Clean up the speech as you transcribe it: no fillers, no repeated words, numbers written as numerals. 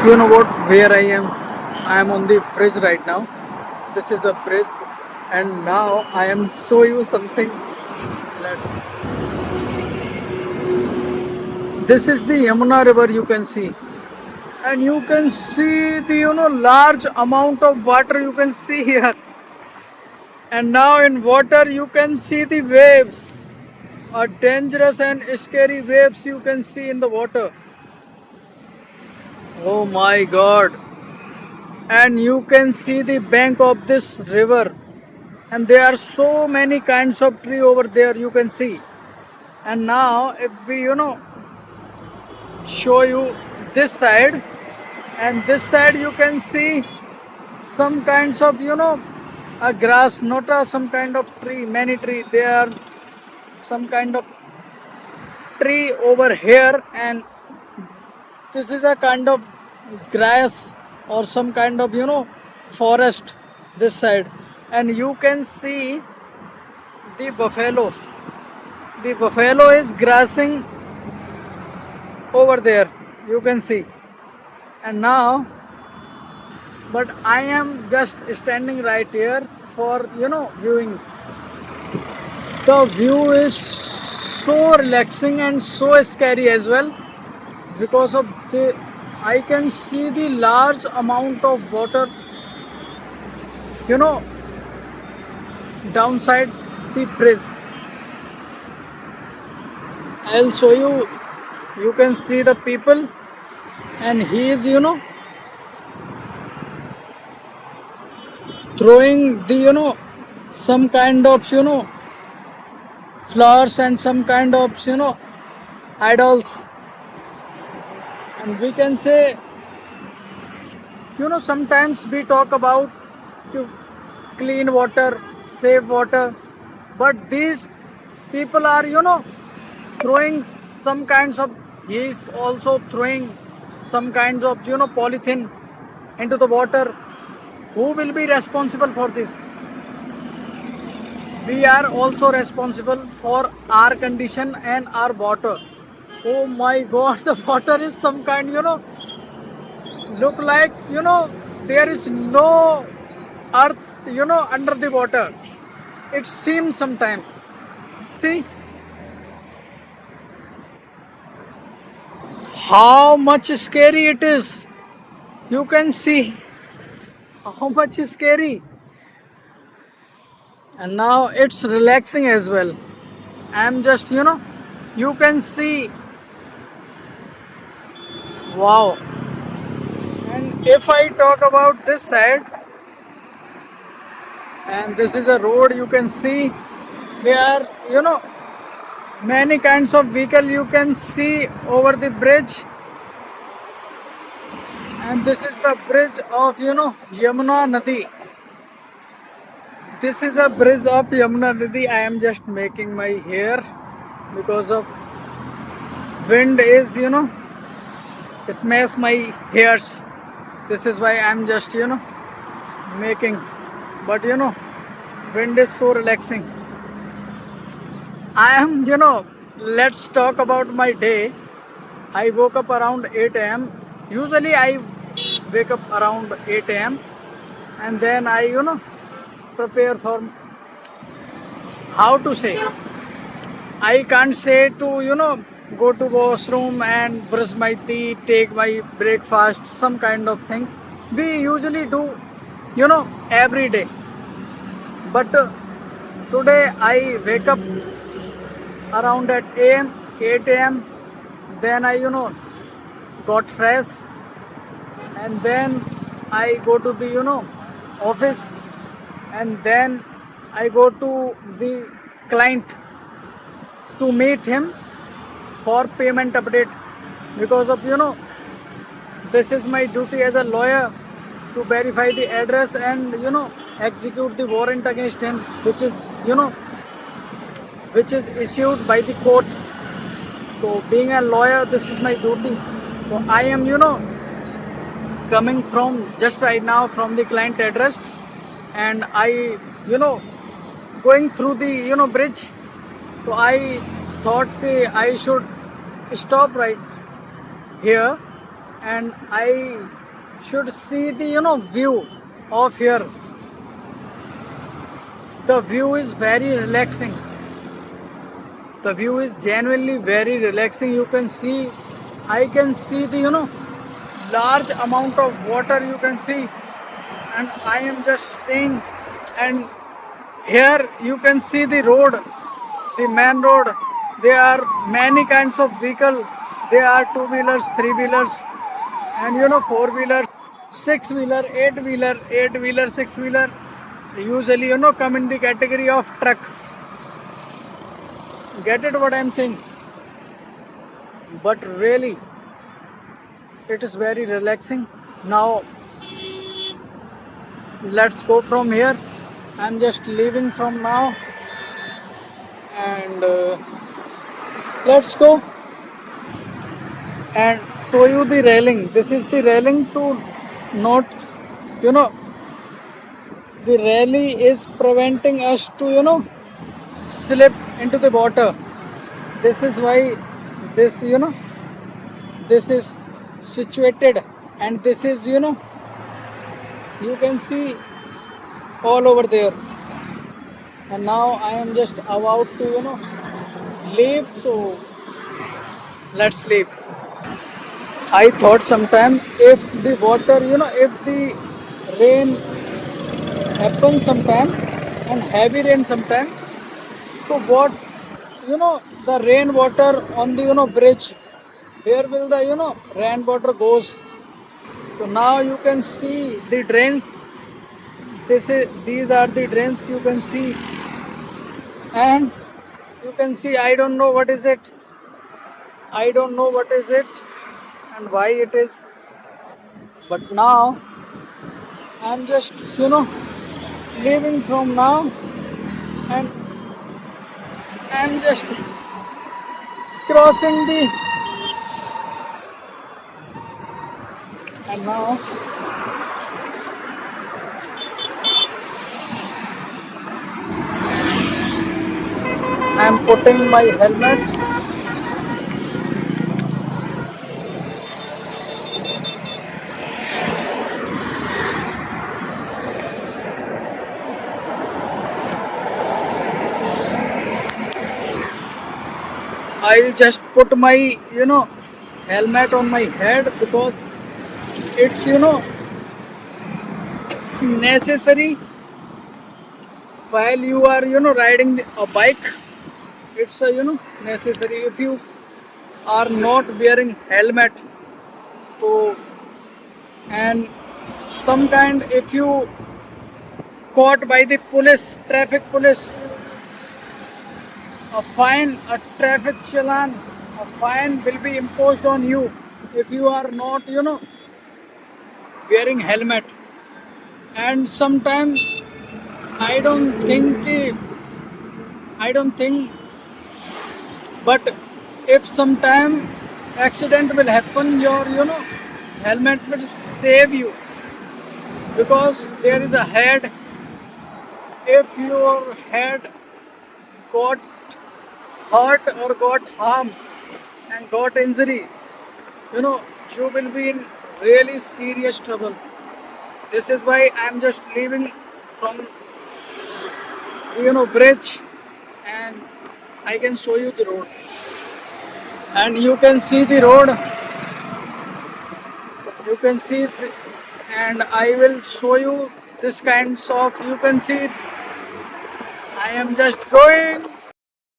You know what? Where I am? I am on the bridge right now. This is a bridge, and now I am show you something. Let's. This is the Yamuna River. You can see, and you can see the large amount of water. You can see here, and now in water you can see the waves. Dangerous and scary waves you can see in the water. Oh my God! And you can see the bank of this river, and there are so many kinds of tree over there you can see. And now if we show you this side, and this side you can see some kinds of a grass, not a some kind of tree, many tree. There are some kind of tree over here, and this is a kind of grass or some kind of forest this side. And you can see the buffalo. The buffalo is grassing over there, you can see. And now, but I am just standing right here for viewing. The view is so relaxing and so scary as well, because of the I can see the large amount of water you know downside the bridge. I'll show you. You can see the people, and he is throwing the some kind of flowers and some kind of idols. And we can say, sometimes we talk about to clean water, save water, but these people are throwing some kinds of, he is also throwing some kinds of polythene into the water. Who will be responsible for this? We are also responsible for our condition and our water. Oh my God, the water is some kind, look like, there is no earth, under the water. It seems sometime. See how much scary it is. You can see how much is scary. And now it's relaxing as well. I'm just, you can see, wow. And if I talk about this side, and this is a road, you can see there are many kinds of vehicle you can see over the bridge. And this is the bridge of Yamuna Nadi. This is a bridge of Yamuna Nadi. I am just making my hair because of wind is smash my hairs. This is why I'm just making. But wind is so relaxing. I am let's talk about my day. I woke up around 8 a.m. Usually I wake up around 8 a.m. and then I prepare for, how to say, I can't say to go to washroom and brush my teeth, take my breakfast, some kind of things we usually do every day. But today I wake up around at 8 a.m. Then I got fresh, and then I go to the office, and then I go to the client to meet him for payment update, because of this is my duty as a lawyer to verify the address and execute the warrant against him, which is which is issued by the court. So being a lawyer, this is my duty. So I am coming from just right now from the client address, and I going through the bridge. So I thought I should stop right here and I should see the view of here. The view is very relaxing. The view is genuinely very relaxing. You can see, I can see the large amount of water, you can see, and I am just seeing. And here you can see the road, the main road. There are many kinds of vehicle. There are two wheelers, three wheelers, and four wheelers, six wheeler, eight wheeler, six wheeler. Usually come in the category of truck. Get it what I'm saying? But really, it is very relaxing. Now let's go from here. I'm just leaving from now, and let's go and show you the railing. This is the railing to not, you know, the railing is preventing us to, slip into the water. This is why this, this is situated, and this is, you can see all over there. And now I am just about to, leave. So let's leave. I thought sometime if the water, if the rain happens sometime and heavy rain sometime, so what, the rain water on the, bridge, where will the, rain water goes? So now you can see the drains. These are the drains you can see, and you can see, I don't know what is it. I don't know what is it and why it is. But now I'm just, leaving from now, and I'm just crossing the, and now I'm putting my helmet. I just put my, helmet on my head because it's, necessary while you are, riding a bike. It's, necessary. If you are not wearing helmet, so, and some kind, if you caught by the police, traffic police, a traffic challan, a fine will be imposed on you if you are not, wearing helmet. And sometimes I don't think, but if sometime accident will happen, your, helmet will save you, because there is a head. If your head got hurt or got harm and got injury, you will be in really serious trouble. This is why I'm just leaving from, bridge, and I can show you the road, and you can see the road. You can see, and I will show you this kinds of. You can see, I am just going.